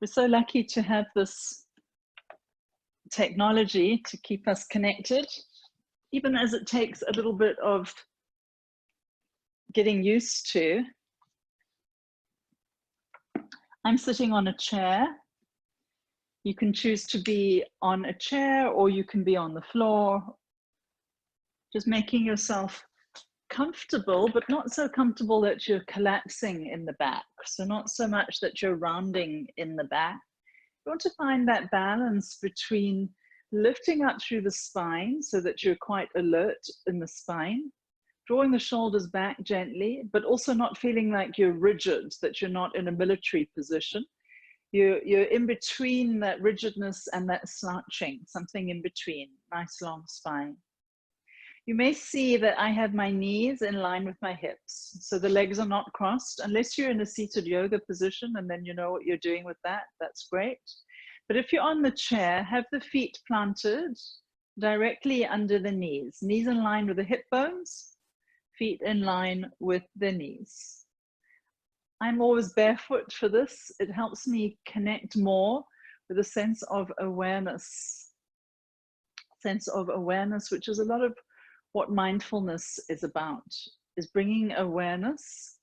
We're so lucky to have this technology to keep us connected, even as it takes a little bit of getting used to. I'm sitting on a chair. You can choose to be on a chair or you can be on the floor. Just making yourself comfortable, but not so comfortable that you're collapsing in the back. So not so much that you're rounding in the back. You want to find that balance between lifting up through the spine so that you're quite alert in the spine, drawing the shoulders back gently, but also not feeling like you're rigid, that you're not in a military position. You're in between that rigidness and that slouching, something in between, nice long spine. You may see that I have my knees in line with my hips. So the legs are not crossed, unless you're in a seated yoga position and then you know what you're doing with that, that's great. But if you're on the chair, have the feet planted directly under the knees. Knees in line with the hip bones, feet in line with the knees. I'm always barefoot for this. It helps me connect more with a sense of awareness. Sense of awareness, which is a lot of what mindfulness is about, is bringing awareness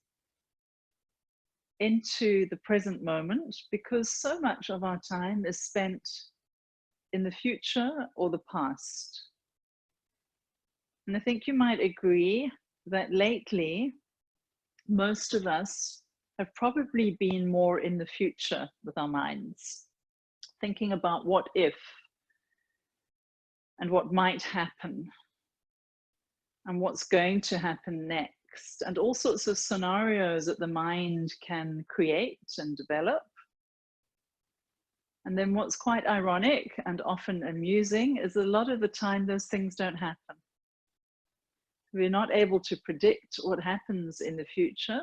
into the present moment, because so much of our time is spent in the future or the past. And I think you might agree that lately, most of us have probably been more in the future with our minds, thinking about what if and what might happen and what's going to happen next, and all sorts of scenarios that the mind can create and develop. And then what's quite ironic and often amusing is a lot of the time those things don't happen. We're not able to predict what happens in the future.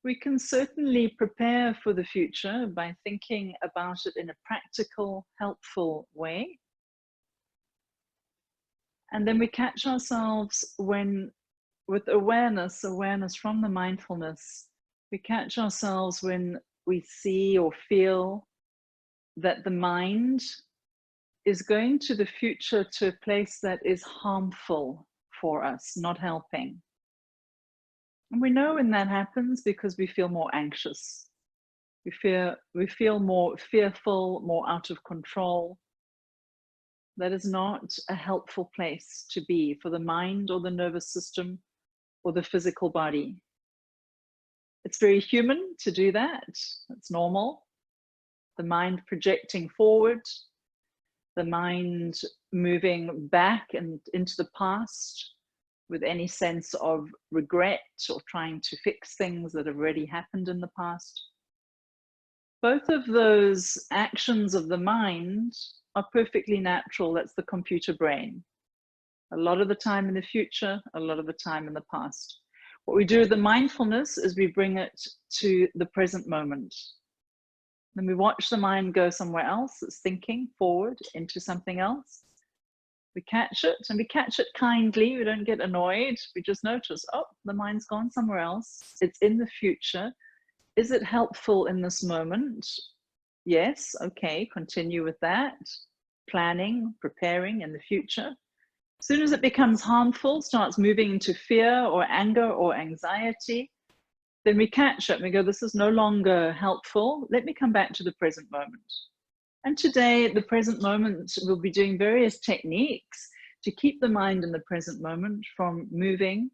We can certainly prepare for the future by thinking about it in a practical, helpful way. And then we catch ourselves when, with awareness from the mindfulness, we catch ourselves when we see or feel that the mind is going to the future to a place that is harmful for us, not helping. And we know when that happens because we feel more anxious. We feel more fearful, more out of control. That is not a helpful place to be for the mind or the nervous system or the physical body. It's very human to do that. It's normal. The mind projecting forward, the mind moving back and into the past with any sense of regret or trying to fix things that have already happened in the past. Both of those actions of the mind are perfectly natural. That's the computer brain. A lot of the time in the future, a lot of the time in the past. What we do with the mindfulness is we bring it to the present moment. Then we watch the mind go somewhere else. It's thinking forward into something else. We catch it, and we catch it kindly. We don't get annoyed. We just notice, oh, the mind's gone somewhere else. It's in the future. Is it helpful in this moment? Yes, okay, continue with that. Planning, preparing in the future. As soon as it becomes harmful, starts moving into fear or anger or anxiety, then we catch it and we go, this is no longer helpful. Let me come back to the present moment. And today, at the present moment, we'll be doing various techniques to keep the mind in the present moment, from moving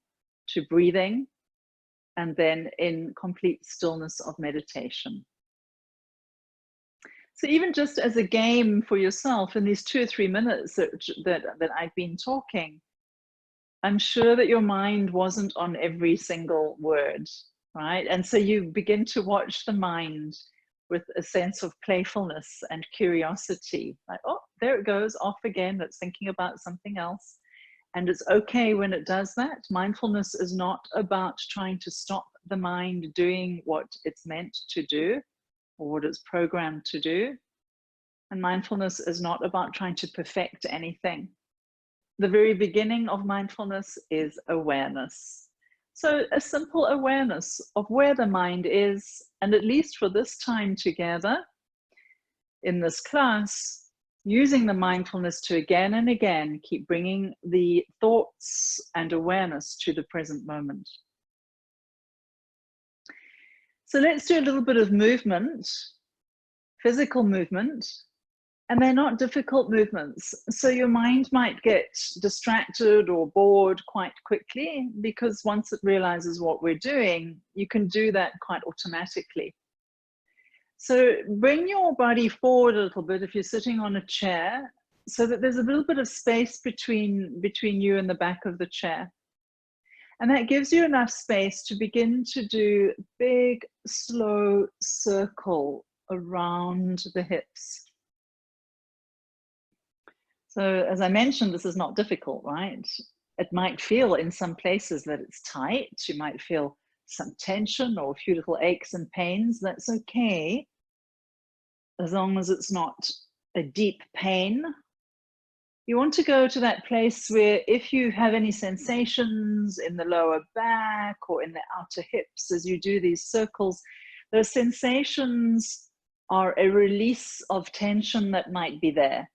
to breathing, and then in complete stillness of meditation. So even just as a game for yourself in these 2 or 3 minutes that I've been talking, I'm sure that your mind wasn't on every single word, right? And so you begin to watch the mind with a sense of playfulness and curiosity. Like, oh, there it goes, off again, it's thinking about something else. And it's okay when it does that. Mindfulness is not about trying to stop the mind doing what it's meant to do or what it's programmed to do. And mindfulness is not about trying to perfect anything. The very beginning of mindfulness is awareness. So a simple awareness of where the mind is, and at least for this time together in this class, using the mindfulness to again and again keep bringing the thoughts and awareness to the present moment. So let's do a little bit of movement, physical movement, and they're not difficult movements. So your mind might get distracted or bored quite quickly, because once it realizes what we're doing, you can do that quite automatically. So bring your body forward a little bit if you're sitting on a chair, so that there's a little bit of space between you and the back of the chair. And that gives you enough space to begin to do a big, slow circle around the hips. So as I mentioned, this is not difficult, right? It might feel in some places that it's tight. You might feel some tension or a few little aches and pains. That's okay, as long as it's not a deep pain. You want to go to that place where if you have any sensations in the lower back or in the outer hips as you do these circles, those sensations are a release of tension that might be there.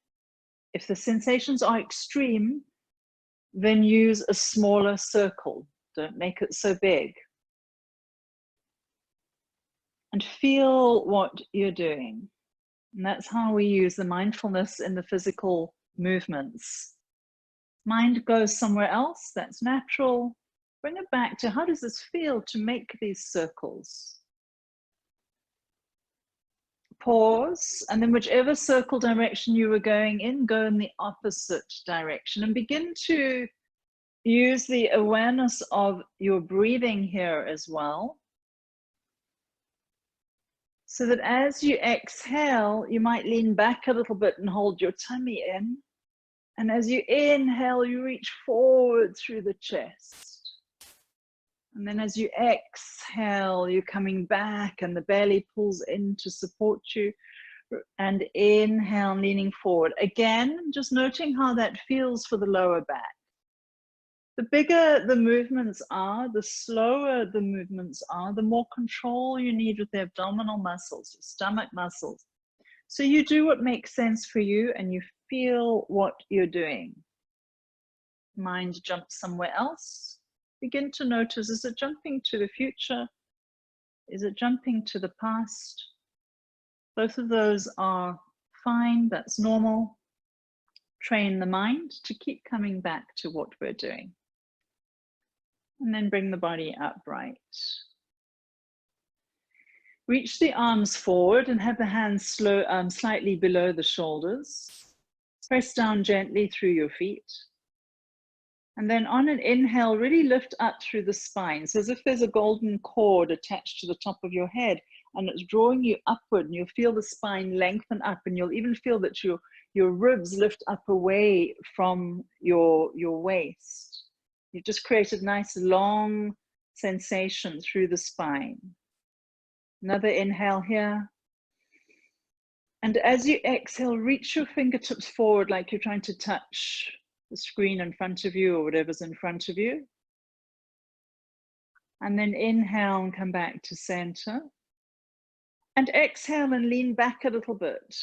If the sensations are extreme, then use a smaller circle. Don't make it so big. And feel what you're doing. And that's how we use the mindfulness in the physical movements. Mind goes somewhere else, that's natural. Bring it back to how does this feel to make these circles? Pause, and then whichever circle direction you were going in, go in the opposite direction and begin to use the awareness of your breathing here as well. So that as you exhale, you might lean back a little bit and hold your tummy in. And as you inhale, you reach forward through the chest. And then as you exhale, you're coming back and the belly pulls in to support you. And inhale, leaning forward. Again, just noting how that feels for the lower back. The bigger the movements are, the slower the movements are, the more control you need with the abdominal muscles, your stomach muscles. So you do what makes sense for you and you feel what you're doing. Mind jumps somewhere else. Begin to notice, is it jumping to the future? Is it jumping to the past? Both of those are fine, that's normal. Train the mind to keep coming back to what we're doing. And then bring the body upright. Reach the arms forward and have the hands slightly below the shoulders. Press down gently through your feet. And then on an inhale, really lift up through the spine. So as if there's a golden cord attached to the top of your head and it's drawing you upward, and you'll feel the spine lengthen up, and you'll even feel that your ribs lift up away from your waist. You've just created nice long sensation through the spine. Another inhale here. And as you exhale, reach your fingertips forward like you're trying to touch the screen in front of you or whatever's in front of you. And then inhale and come back to center. And exhale and lean back a little bit.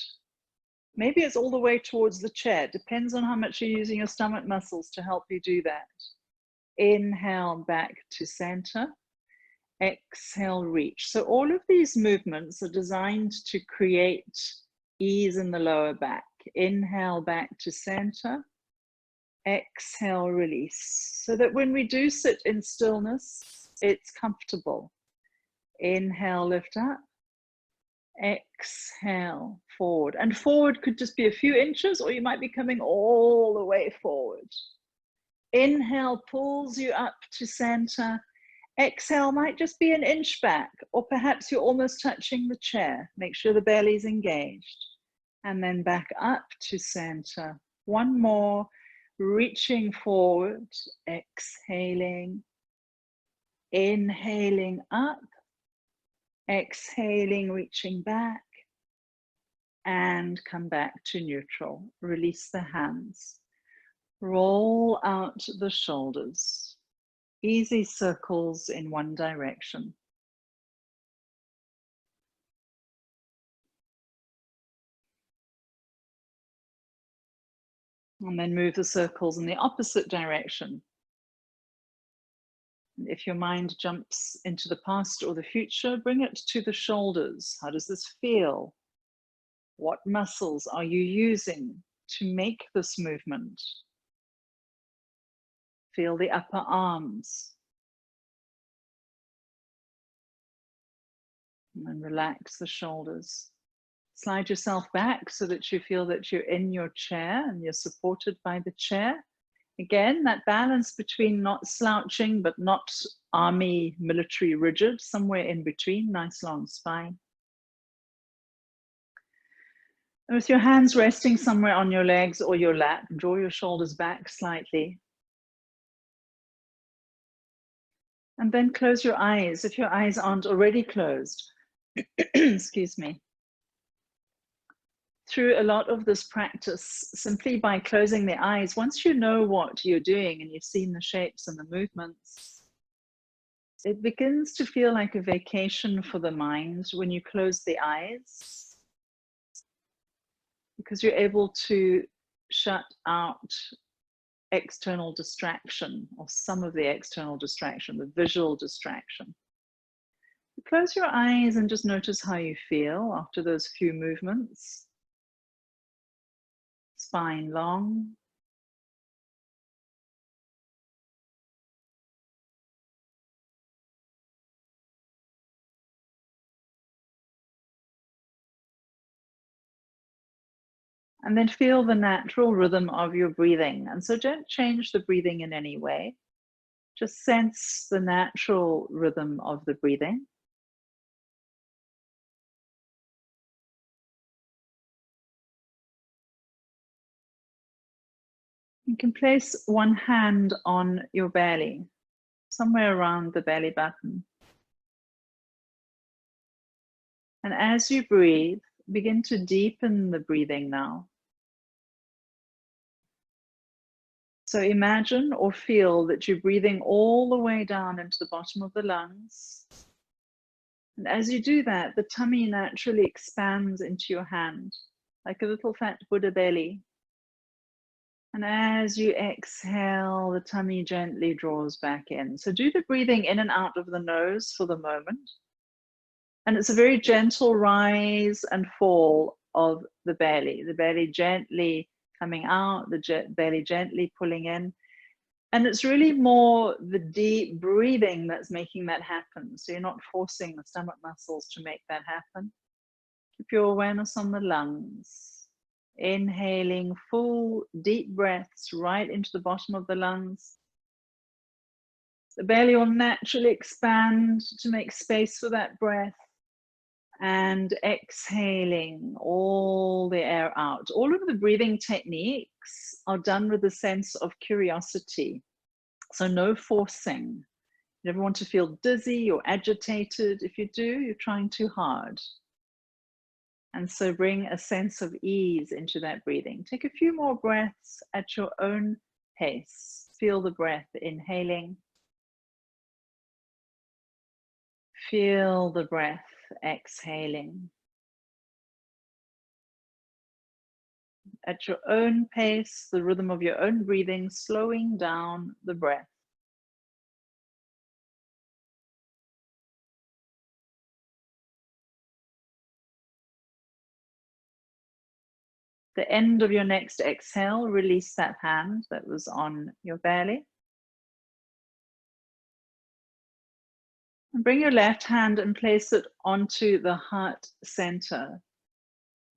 Maybe it's all the way towards the chair. Depends on how much you're using your stomach muscles to help you do that. Inhale back to center. Exhale, reach. So all of these movements are designed to create ease in the lower back. Inhale back to center. Exhale, release. So that when we do sit in stillness, it's comfortable. Inhale, lift up. Exhale, forward. And forward could just be a few inches, or you might be coming all the way forward. Inhale pulls you up to center. Exhale might just be an inch back, or perhaps you're almost touching the chair. Make sure the belly's engaged. And then back up to center. One more, reaching forward, exhaling, inhaling up, exhaling, reaching back, and come back to neutral. Release the hands. Roll out the shoulders. easy circles in one direction. And then move the circles in the opposite direction. If your mind jumps into the past or the future, bring it to the shoulders. How does this feel? What muscles are you using to make this movement? Feel the upper arms. And then relax the shoulders. Slide yourself back so that you feel that you're in your chair and you're supported by the chair. Again, that balance between not slouching but not army, military rigid, somewhere in between, nice long spine. And with your hands resting somewhere on your legs or your lap, draw your shoulders back slightly. And then close your eyes if your eyes aren't already closed. Excuse me. Through a lot of this practice, simply by closing the eyes, once you know what you're doing and you've seen the shapes and the movements, it begins to feel like a vacation for the mind when you close the eyes, because you're able to shut out external distraction, or some of the external distraction, the visual distraction. Close your eyes and just notice how you feel after those few movements. Spine long. And then feel the natural rhythm of your breathing. And so don't change the breathing in any way. Just sense the natural rhythm of the breathing. You can place one hand on your belly, somewhere around the belly button. And as you breathe, begin to deepen the breathing now. So imagine or feel that you're breathing all the way down into the bottom of the lungs. And as you do that, the tummy naturally expands into your hand, like a little fat Buddha belly. And as you exhale, the tummy gently draws back in. So do the breathing in and out of the nose for the moment. And it's a very gentle rise and fall of the belly gently coming out, the belly gently pulling in. And it's really more the deep breathing that's making that happen. So you're not forcing the stomach muscles to make that happen. Keep your awareness on the lungs. Inhaling full, deep breaths right into the bottom of the lungs. The belly will naturally expand to make space for that breath. And exhaling all the air out. All of the breathing techniques are done with a sense of curiosity. So no forcing. You never want to feel dizzy or agitated. If you do, you're trying too hard. And so bring a sense of ease into that breathing. Take a few more breaths at your own pace. Feel the breath inhaling. Feel the breath exhaling. At your own pace, the rhythm of your own breathing, slowing down the breath. The end of your next exhale, release that hand that was on your belly. And bring your left hand and place it onto the heart center.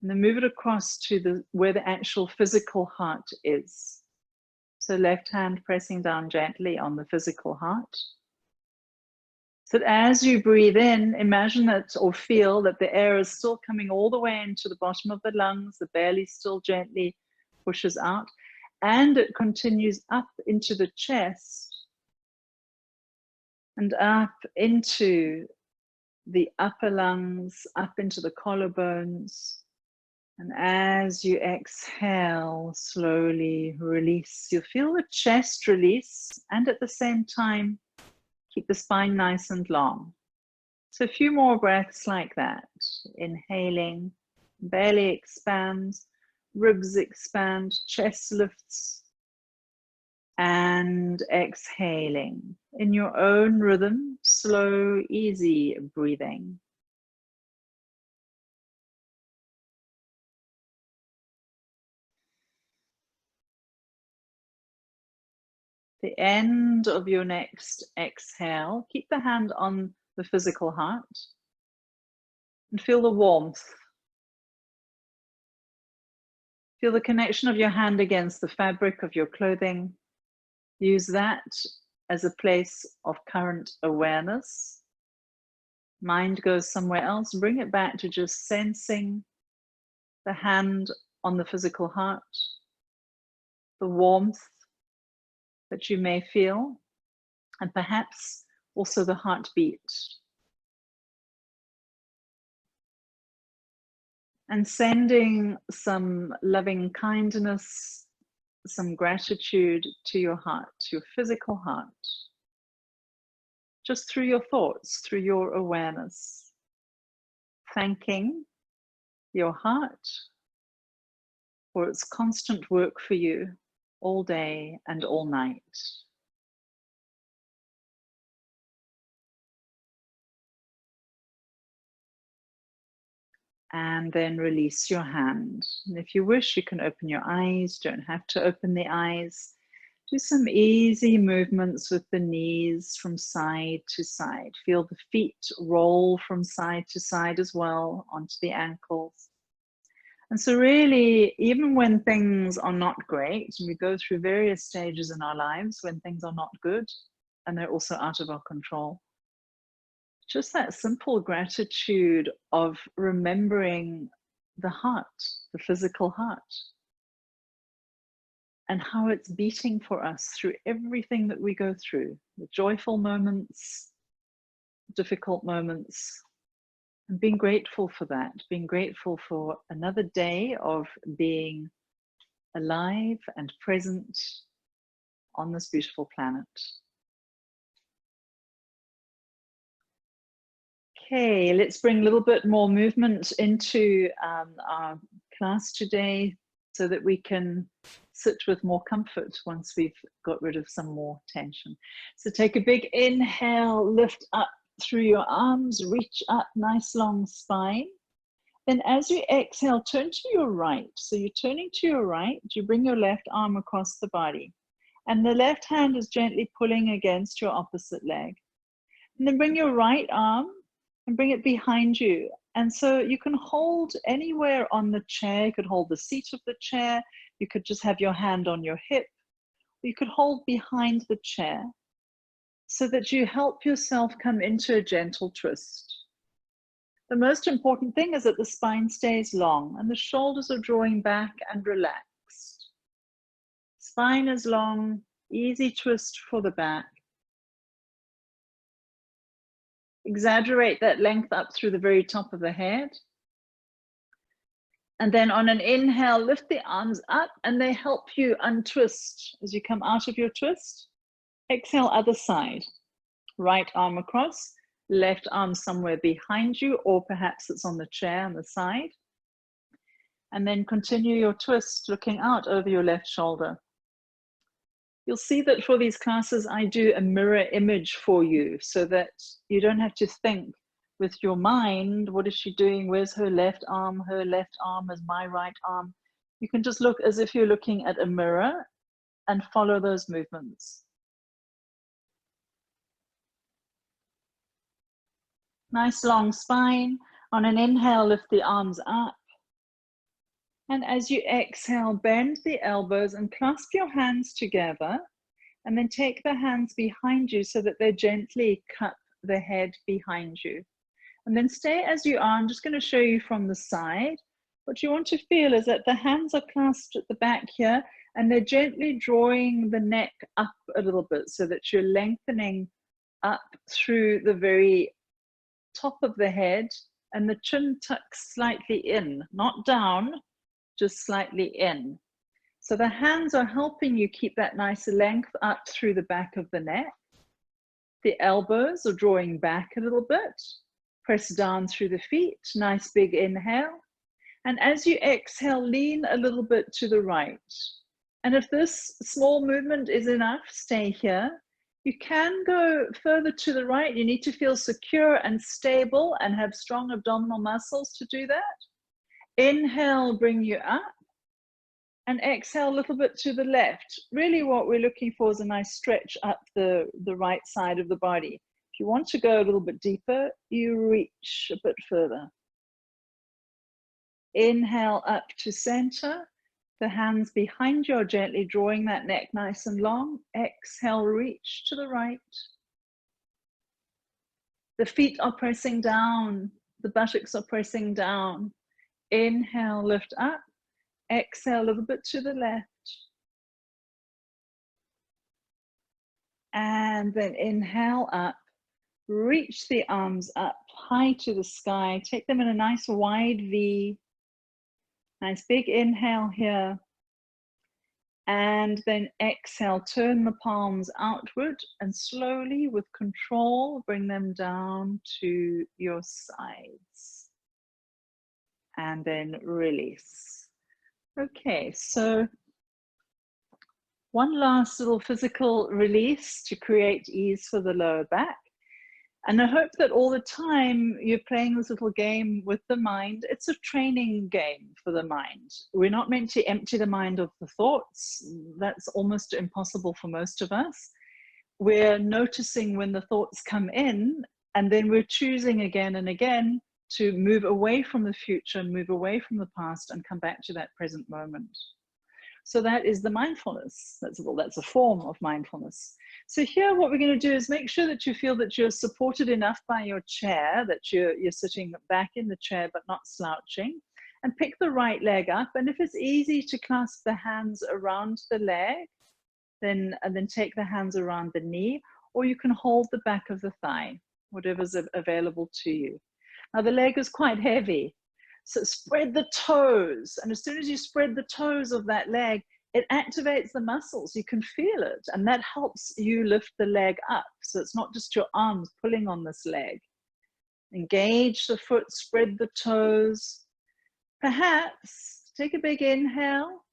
And then move it across to where the actual physical heart is. So left hand pressing down gently on the physical heart. So that as you breathe in, imagine that or feel that the air is still coming all the way into the bottom of the lungs, the belly still gently pushes out, and it continues up into the chest and up into the upper lungs, up into the collarbones. And as you exhale, slowly release. You'll feel the chest release, and at the same time, Keep the spine nice and long. So a few more breaths like that. Inhaling, belly expands, ribs expand, chest lifts. And exhaling in your own rhythm, slow, easy breathing. The end of your next exhale, keep the hand on the physical heart and feel the warmth. Feel the connection of your hand against the fabric of your clothing. Use that as a place of current awareness. Mind goes somewhere else, bring it back to just sensing the hand on the physical heart, the warmth that you may feel, and perhaps also the heartbeat. And sending some loving kindness, some gratitude to your heart, your physical heart, just through your thoughts, through your awareness. Thanking your heart for its constant work for you all day and all night. And then release your hand. And if you wish, you can open your eyes. Don't have to open the eyes. Do some easy movements with the knees from side to side. Feel the feet roll from side to side as well onto the ankles. And so really, even when things are not great, and we go through various stages in our lives when things are not good, and they're also out of our control, just that simple gratitude of remembering the heart, the physical heart, and how it's beating for us through everything that we go through, the joyful moments, difficult moments, and being grateful for that, being grateful for another day of being alive and present on this beautiful planet. Okay, let's bring a little bit more movement into our class today so that we can sit with more comfort once we've got rid of some more tension. So take a big inhale, lift up through your arms, reach up, nice long spine. Then as you exhale, turn to your right. So you're turning to your right, you bring your left arm across the body, and the left hand is gently pulling against your opposite leg. And then bring your right arm and bring it behind you. And so you can hold anywhere on the chair. You could hold the seat of the chair. You could just have your hand on your hip. You could hold behind the chair so that you help yourself come into a gentle twist. The most important thing is that the spine stays long and the shoulders are drawing back and relaxed. Spine is long, easy twist for the back. Exaggerate that length up through the very top of the head. And then on an inhale, lift the arms up and they help you untwist as you come out of your twist. Exhale, other side. Right arm across, left arm somewhere behind you, or perhaps it's on the chair on the side. And then continue your twist, looking out over your left shoulder. You'll see that for these classes, I do a mirror image for you so that you don't have to think with your mind, what is she doing? Where's her left arm? Her left arm is my right arm. You can just look as if you're looking at a mirror and follow those movements. Nice long spine. On an inhale, lift the arms up. And as you exhale, bend the elbows and clasp your hands together. And then take the hands behind you so that they gently cup the head behind you. And then stay as you are. I'm just going to show you from the side. What you want to feel is that the hands are clasped at the back here and they're gently drawing the neck up a little bit so that you're lengthening up through the very top of the head, and the chin tucks slightly in, not down, just slightly in. So the hands are helping you keep that nice length up through the back of the neck. The elbows are drawing back a little bit. Press down through the feet. Nice big inhale. And as you exhale, lean a little bit to the right. And if this small movement is enough, stay here. You can go further to the right. You need to feel secure and stable and have strong abdominal muscles to do that. Inhale, bring you up. And exhale a little bit to the left. Really what we're looking for is a nice stretch up the right side of the body. If you want to go a little bit deeper, you reach a bit further. Inhale up to center. The hands behind you are gently drawing that neck nice and long. Exhale, reach to the right. The feet are pressing down. The buttocks are pressing down. Inhale, lift up. Exhale a little bit to the left. And then inhale up. Reach the arms up high to the sky. Take them in a nice wide V. Nice big inhale here. And then exhale, turn the palms outward and slowly with control, bring them down to your sides. And then release. Okay, so one last little physical release to create ease for the lower back. And I hope that all the time you're playing this little game with the mind. It's a training game for the mind. We're not meant to empty the mind of the thoughts. That's almost impossible for most of us. We're noticing when the thoughts come in, and then we're choosing again and again to move away from the future, move away from the past, and come back to that present moment. So that is the mindfulness. That's a form of mindfulness. So here what we're going to do is make sure that you feel that you're supported enough by your chair, that you're sitting back in the chair but not slouching, and pick the right leg up. And if it's easy to clasp the hands around the leg, then take the hands around the knee, or you can hold the back of the thigh, whatever's available to you. Now the leg is quite heavy. So spread the toes, and as soon as you spread the toes of that leg, it activates the muscles. You can feel it, and that helps you lift the leg up. So it's not just your arms pulling on this leg. Engage the foot, spread the toes. Perhaps take a big inhale,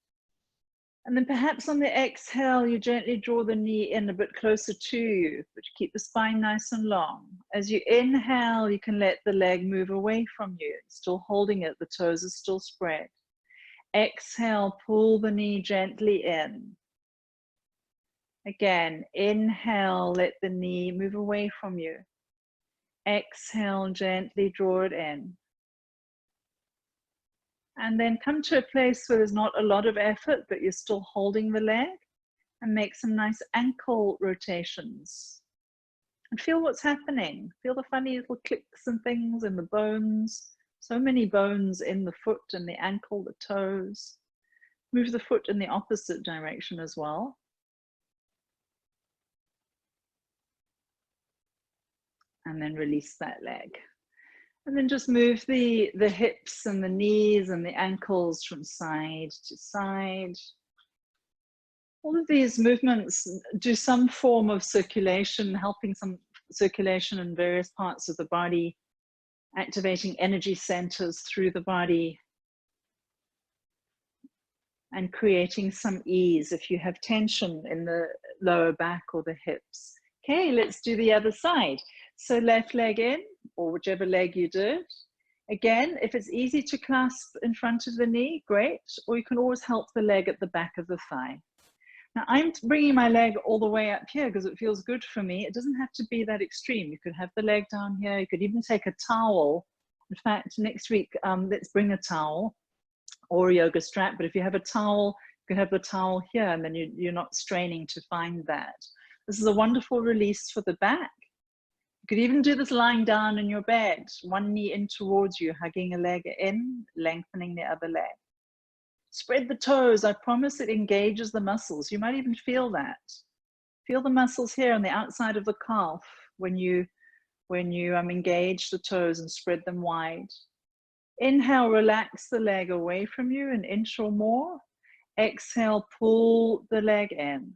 and then perhaps on the exhale, you gently draw the knee in a bit closer to you, but keep the spine nice and long. As you inhale, you can let the leg move away from you, still holding it, the toes are still spread. Exhale, pull the knee gently in. Again, inhale, let the knee move away from you. Exhale, gently draw it in. And then come to a place where there's not a lot of effort, but you're still holding the leg, and make some nice ankle rotations. And feel what's happening. Feel the funny little clicks and things in the bones. So many bones in the foot and the ankle, the toes. Move the foot in the opposite direction as well. And then release that leg. And then just move the hips and the knees and the ankles from side to side. All of these movements do some form of circulation, helping some circulation in various parts of the body, activating energy centers through the body, and creating some ease if you have tension in the lower back or the hips. Okay, let's do the other side. So left leg in, or whichever leg you did. Again, if it's easy to clasp in front of the knee, great, or you can always help the leg at the back of the thigh. Now I'm bringing my leg all the way up here because it feels good for me. It doesn't have to be that extreme. You could have the leg down here. You could even take a towel. In fact, next week, let's bring a towel or a yoga strap. But if you have a towel, you can have the towel here, and then you're not straining to find that. This is a wonderful release for the back. You could even do this lying down in your bed, one knee in towards you, hugging a leg in, lengthening the other leg. Spread the toes. I promise it engages the muscles. You might even feel that. Feel the muscles here on the outside of the calf when you engage the toes and spread them wide. Inhale, relax the leg away from you, an inch or more. Exhale, pull the leg in.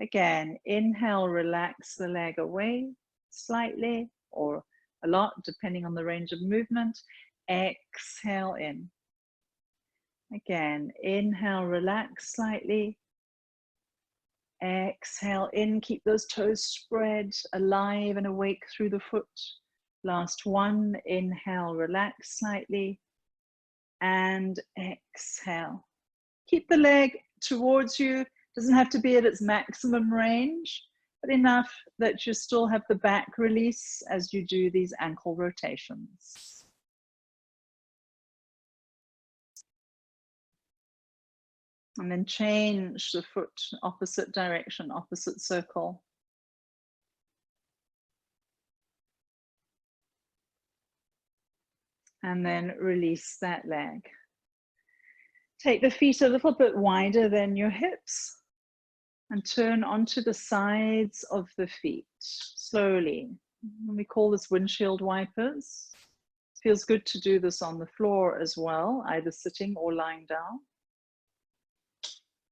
Again, inhale, relax the leg away slightly or a lot, depending on the range of movement. Exhale in. Again, inhale, relax slightly. Exhale in, keep those toes spread, alive and awake through the foot. Last one, inhale, relax slightly. And exhale. Keep the leg towards you. Doesn't have to be at its maximum range, but enough that you still have the back release as you do these ankle rotations. And then change the foot, opposite direction, opposite circle. And then release that leg. Take the feet a little bit wider than your hips and turn onto the sides of the feet slowly. We call this windshield wipers. Feels good to do this on the floor as well, either sitting or lying down.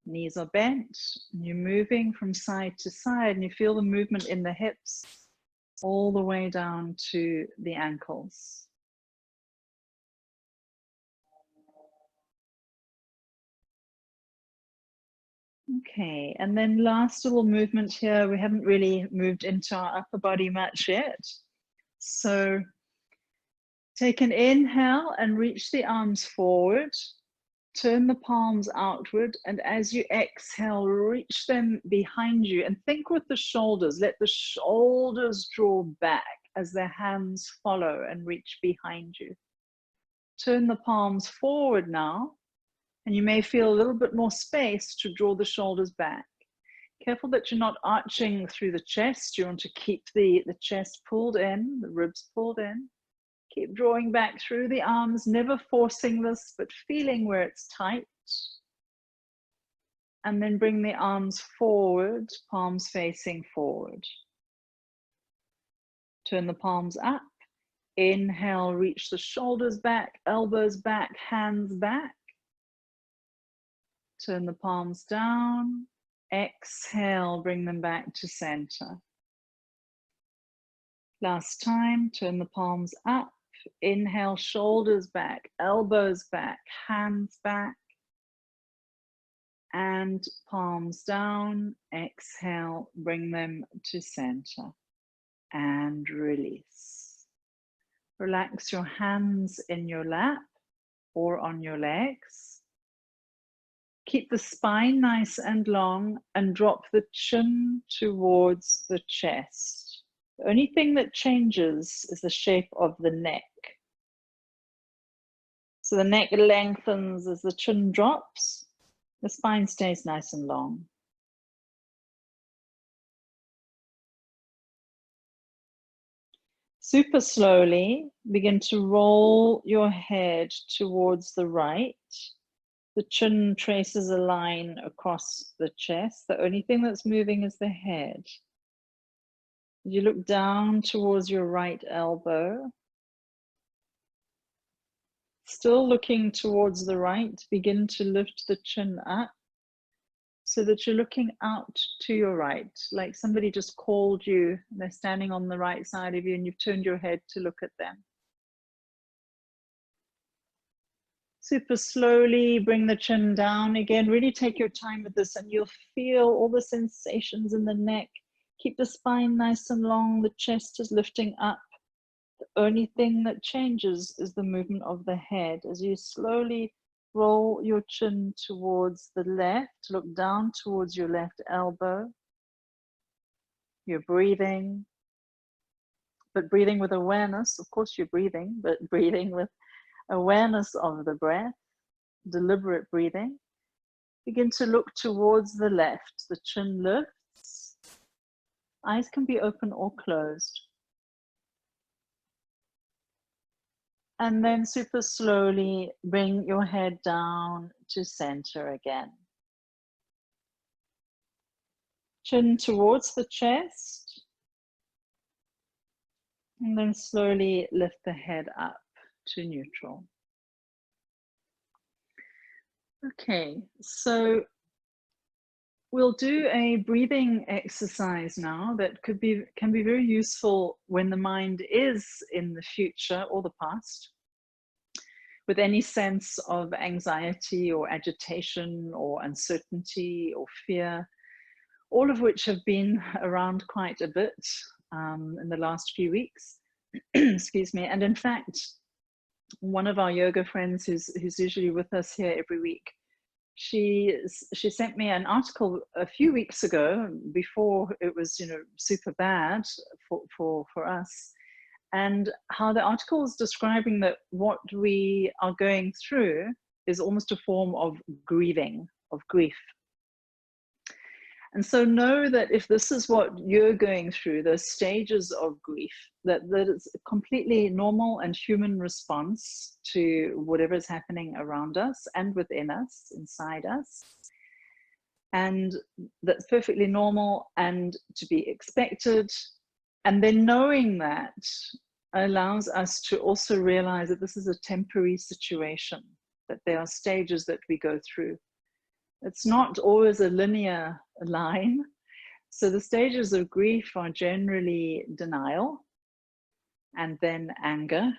Knees are bent, and you're moving from side to side, and you feel the movement in the hips all the way down to the ankles. Okay, and then last little movement here, we haven't really moved into our upper body much yet. So take an inhale and reach the arms forward. Turn the palms outward, and as you exhale, reach them behind you and think with the shoulders. Let the shoulders draw back as their hands follow and reach behind you. Turn the palms forward now, and you may feel a little bit more space to draw the shoulders back. Careful that you're not arching through the chest. You want to keep the chest pulled in, the ribs pulled in. Keep drawing back through the arms, never forcing this, but feeling where it's tight. And then bring the arms forward, palms facing forward. Turn the palms up. Inhale, reach the shoulders back, elbows back, hands back. Turn the palms down. Exhale, bring them back to center. Last time, turn the palms up. Inhale, shoulders back, elbows back, hands back, and palms down. Exhale, bring them to center and release. Relax your hands in your lap or on your legs. Keep the spine nice and long and drop the chin towards the chest. The only thing that changes is the shape of the neck. So the neck lengthens as the chin drops. The spine stays nice and long. Super slowly, begin to roll your head towards the right. The chin traces a line across the chest. The only thing that's moving is the head. You look down towards your right elbow. Still looking towards the right, begin to lift the chin up so that you're looking out to your right, like somebody just called you, and they're standing on the right side of you and you've turned your head to look at them. Super slowly bring the chin down again. Really take your time with this and you'll feel all the sensations in the neck. Keep the spine nice and long. The chest is lifting up. The only thing that changes is the movement of the head. As you slowly roll your chin towards the left, look down towards your left elbow. You're breathing, but breathing with awareness. Of course you're breathing, but breathing with awareness of the breath, deliberate breathing. Begin to look towards the left. The chin lifts. Eyes can be open or closed. And then super slowly bring your head down to center again. Chin towards the chest. And then slowly lift the head up to neutral. Okay, so We'll do a breathing exercise now that can be very useful when the mind is in the future or the past, with any sense of anxiety or agitation or uncertainty or fear, all of which have been around quite a bit in the last few weeks. Excuse me. And in fact, one of our yoga friends who's usually with us here every week, she sent me an article a few weeks ago, before it was super bad for us, and how the article is describing that what we are going through is almost a form of grieving, of grief. And so know that if this is what you're going through, those stages of grief, that it's a completely normal and human response to whatever is happening around us and within us, inside us. And that's perfectly normal and to be expected. And then knowing that allows us to also realize that this is a temporary situation, that there are stages that we go through. It's not always a linear line. So the stages of grief are generally denial, and then anger,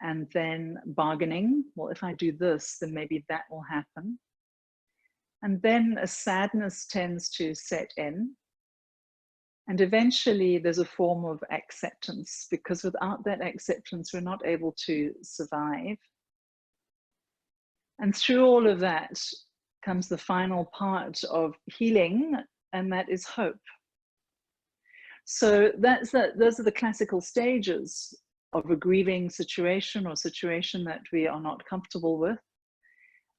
and then bargaining. Well, if I do this, then maybe that will happen. And then a sadness tends to set in. And eventually there's a form of acceptance, because without that acceptance, we're not able to survive. And through all of that comes the final part of healing, and that is hope. So those are the classical stages of a grieving situation or situation that we are not comfortable with.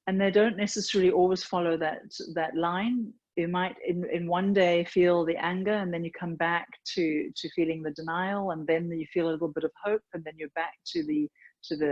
And they don't necessarily always follow that line. You might in one day feel the anger, and then you come back to feeling the denial, and then you feel a little bit of hope, and then you're back to the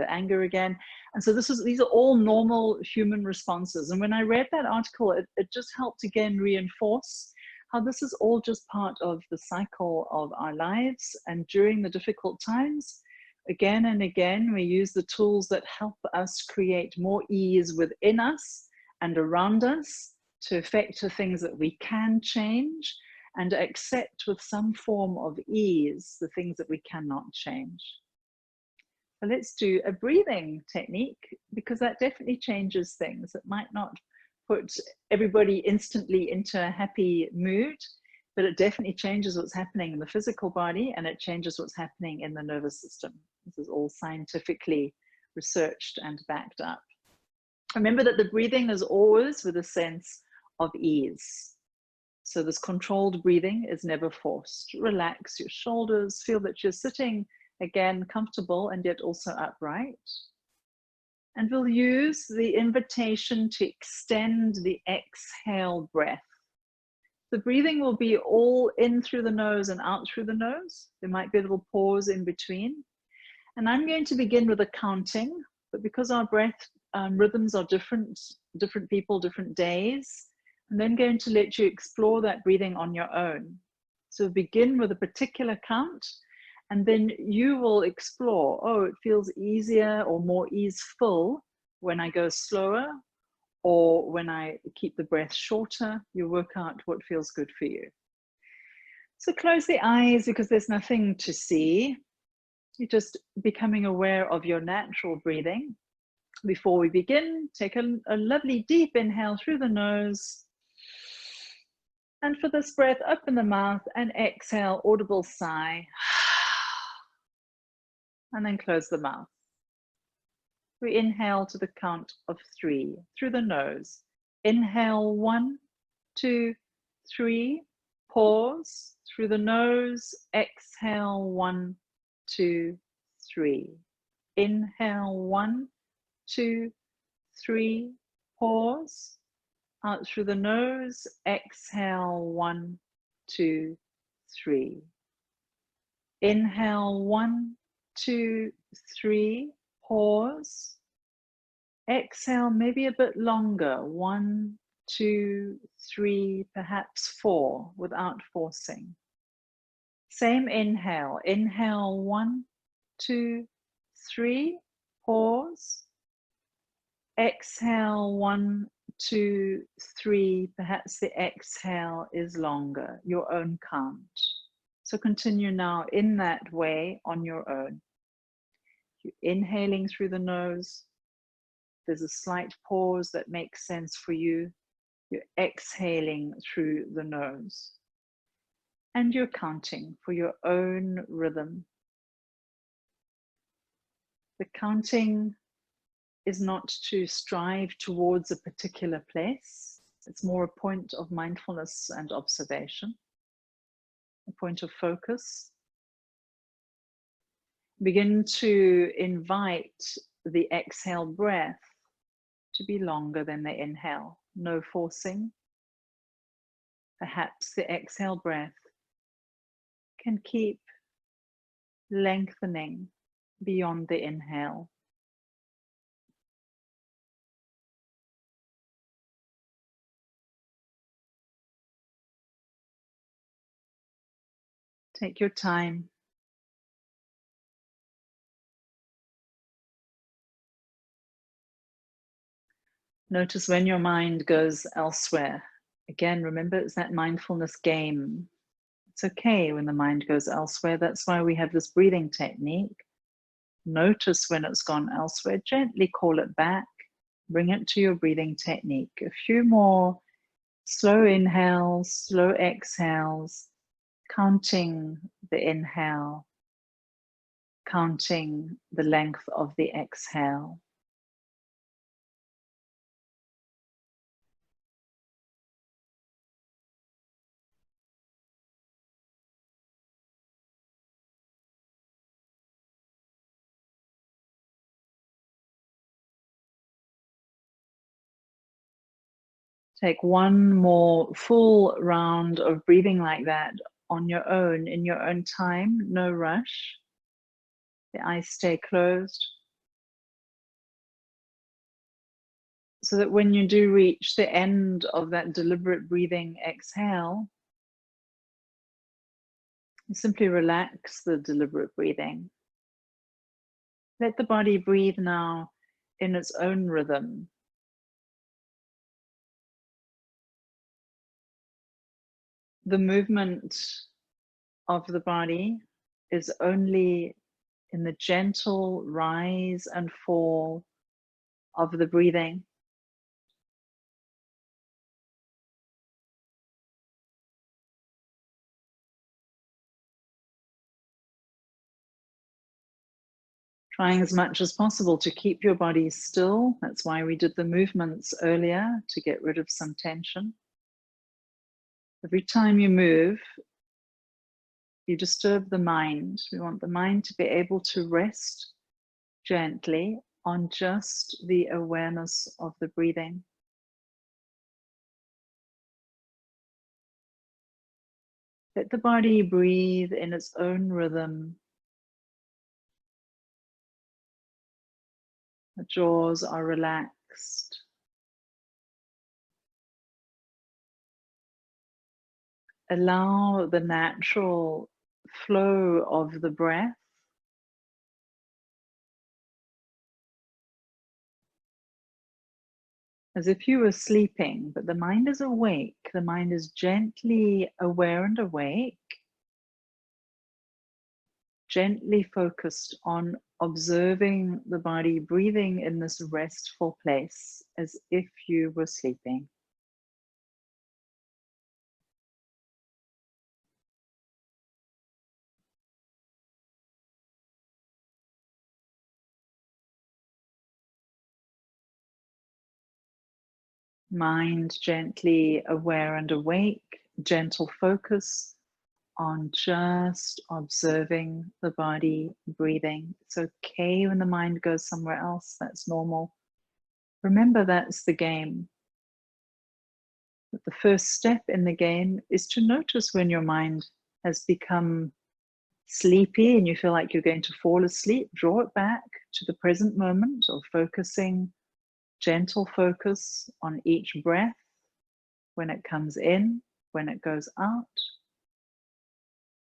anger again. And so these are all normal human responses. And when I read that article, it just helped again reinforce how this is all just part of the cycle of our lives. And during the difficult times, again and again, we use the tools that help us create more ease within us and around us, to affect the things that we can change, and accept with some form of ease the things that we cannot change. So let's do a breathing technique, because that definitely changes things. It might not put everybody instantly into a happy mood, but it definitely changes what's happening in the physical body, and it changes what's happening in the nervous system. This is all scientifically researched and backed up. Remember that the breathing is always with a sense of ease. So this controlled breathing is never forced. Relax your shoulders, feel that you're sitting again comfortable and yet also upright. And we'll use the invitation to extend the exhale breath. The breathing will be all in through the nose and out through the nose. There might be a little pause in between. And I'm going to begin with a counting, but because our breath rhythms are different people, different days, I'm then going to let you explore that breathing on your own. So begin with a particular count, and then you will explore, oh, it feels easier or more easeful when I go slower, or when I keep the breath shorter. You work out what feels good for you. So close the eyes, because there's nothing to see. You're just becoming aware of your natural breathing. Before we begin, take a lovely deep inhale through the nose. And for this breath, open the mouth and exhale, audible sigh. And then close the mouth. We inhale to the count of 3 through the nose. Inhale, 1, 2, 3. Pause through the nose. Exhale, 1, 2, 3. Inhale, 1, 2, 3. Pause. Out through the nose. Exhale, 1, 2, 3. Inhale, 1, 2, 3. Pause. Exhale, maybe a bit longer. 1, 2, 3, perhaps 4, without forcing. Same inhale. Inhale, 1, 2, 3. Pause. Exhale, 1, 2, 3, perhaps the exhale is longer, your own count. So continue now in that way on your own. You're inhaling through the nose. There's a slight pause that makes sense for you. You're exhaling through the nose. And you're counting for your own rhythm. The counting is not to strive towards a particular place. It's more a point of mindfulness and observation, a point of focus. Begin to invite the exhale breath to be longer than the inhale. No forcing. Perhaps the exhale breath can keep lengthening beyond the inhale. Take your time. Notice when your mind goes elsewhere. Again, remember, it's that mindfulness game. It's okay when the mind goes elsewhere. That's why we have this breathing technique. Notice when it's gone elsewhere. Gently call it back. Bring it to your breathing technique. A few more slow inhales, slow exhales, counting the inhale, counting the length of the exhale. Take one more full round of breathing like that on your own, in your own time, no rush. The eyes stay closed. So that when you do reach the end of that deliberate breathing exhale, you simply relax the deliberate breathing. Let the body breathe now in its own rhythm. The movement of the body is only in the gentle rise and fall of the breathing. Trying as much as possible to keep your body still. That's why we did the movements earlier, to get rid of some tension. Every time you move, you disturb the mind. We want the mind to be able to rest gently on just the awareness of the breathing. Let the body breathe in its own rhythm. The jaws are relaxed. Allow the natural flow of the breath. As if you were sleeping, but the mind is awake. The mind is gently aware and awake, gently focused on observing the body breathing in this restful place, as if you were sleeping. Mind gently aware and awake, gentle focus on just observing the body breathing. It's okay when the mind goes somewhere else, that's normal. Remember, that's the game. But the first step in the game is to notice when your mind has become sleepy and you feel like you're going to fall asleep. Draw it back to the present moment of focusing, gentle focus on each breath, when it comes in, when it goes out,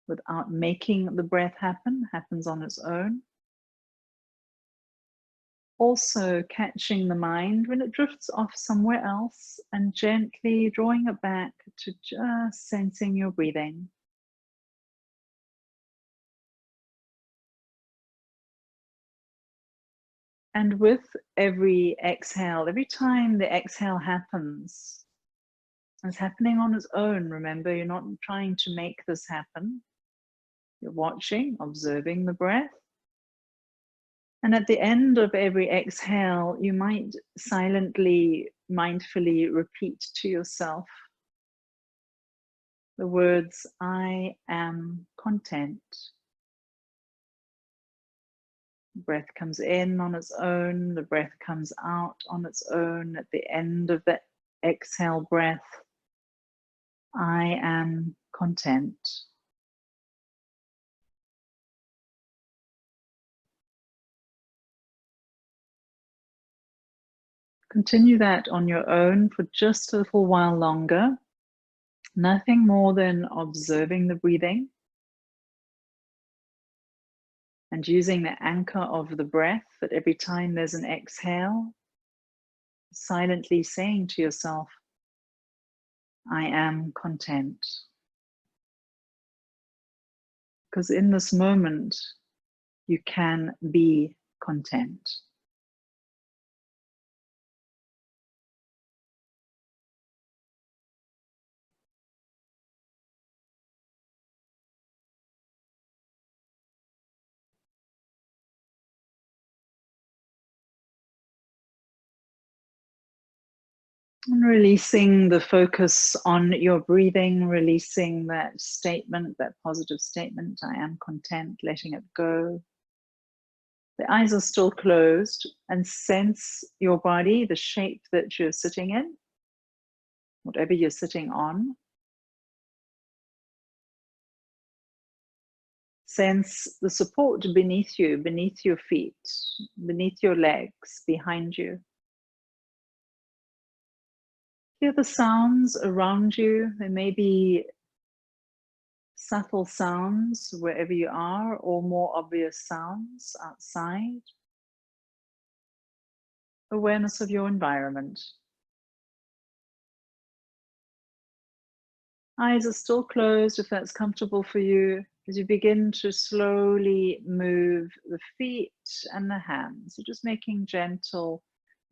without making the breath happen, happens on its own. Also catching the mind when it drifts off somewhere else and gently drawing it back to just sensing your breathing. And with every exhale, every time the exhale happens, it's happening on its own. Remember, you're not trying to make this happen. You're watching, observing the breath. And at the end of every exhale, you might silently, mindfully repeat to yourself the words, I am content. The breath comes in on its own, the breath comes out on its own. At the end of the exhale breath, I am content. Continue that on your own for just a little while longer. Nothing more than observing the breathing and using the anchor of the breath that every time there's an exhale, silently saying to yourself, I am content. Because in this moment, you can be content. And releasing the focus on your breathing, releasing that statement, that positive statement, I am content, letting it go. The eyes are still closed, and sense your body, the shape that you're sitting in, whatever you're sitting on. Sense the support beneath you, beneath your feet, beneath your legs, behind you. Hear the sounds around you. There may be subtle sounds wherever you are, or more obvious sounds outside. Awareness of your environment. Eyes are still closed if that's comfortable for you, as you begin to slowly move the feet and the hands. You're just making gentle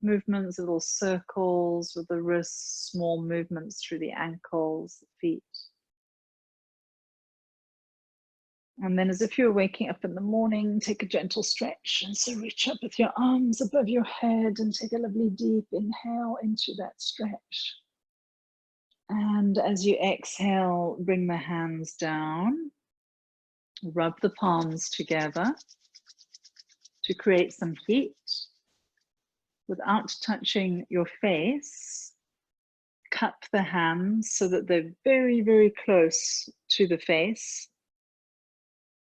movements, little circles with the wrists, small movements through the ankles, the feet. And then as if you're waking up in the morning, take a gentle stretch. And so reach up with your arms above your head and take a lovely deep inhale into that stretch. And as you exhale, bring the hands down, rub the palms together to create some heat without touching your face. Cup the hands so that they're very, very close to the face,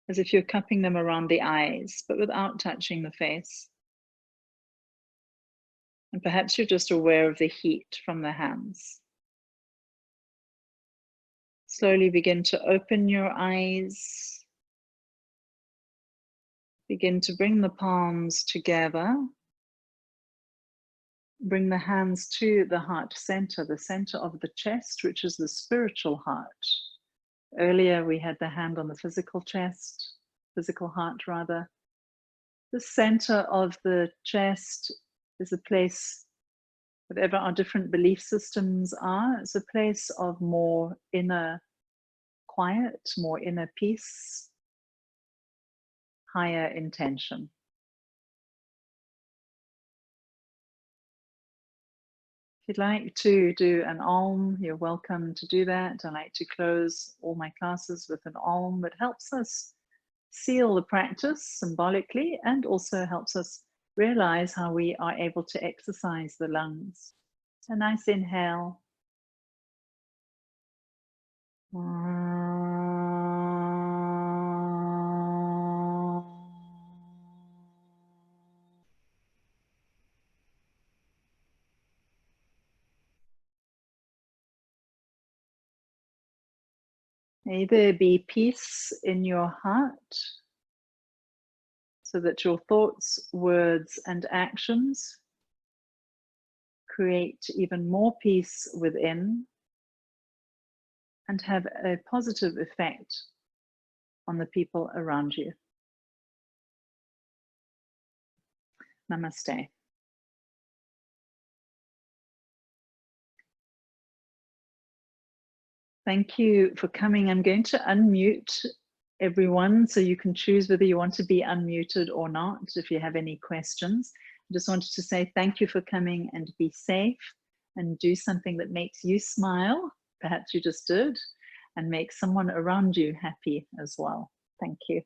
as if you're cupping them around the eyes, but without touching the face. And perhaps you're just aware of the heat from the hands. Slowly begin to open your eyes. Begin to bring the palms together. Bring the hands to the heart center, the center of the chest, which is the spiritual heart. Earlier, we had the hand on the physical chest, physical heart rather. The center of the chest is a place, whatever our different belief systems are, it's a place of more inner quiet, more inner peace, higher intention. If you'd like to do an Om, you're welcome to do that. I like to close all my classes with an Om. It helps us seal the practice symbolically and also helps us realize how we are able to exercise the lungs. A nice inhale. May there be peace in your heart. so that your thoughts, words, and actions create even more peace within and have a positive effect on the people around you. Namaste. Thank you for coming. I'm going to unmute everyone so you can choose whether you want to be unmuted or not if you have any questions. I just wanted to say thank you for coming, and be safe and do something that makes you smile. Perhaps you just did, and make someone around you happy as well. Thank you.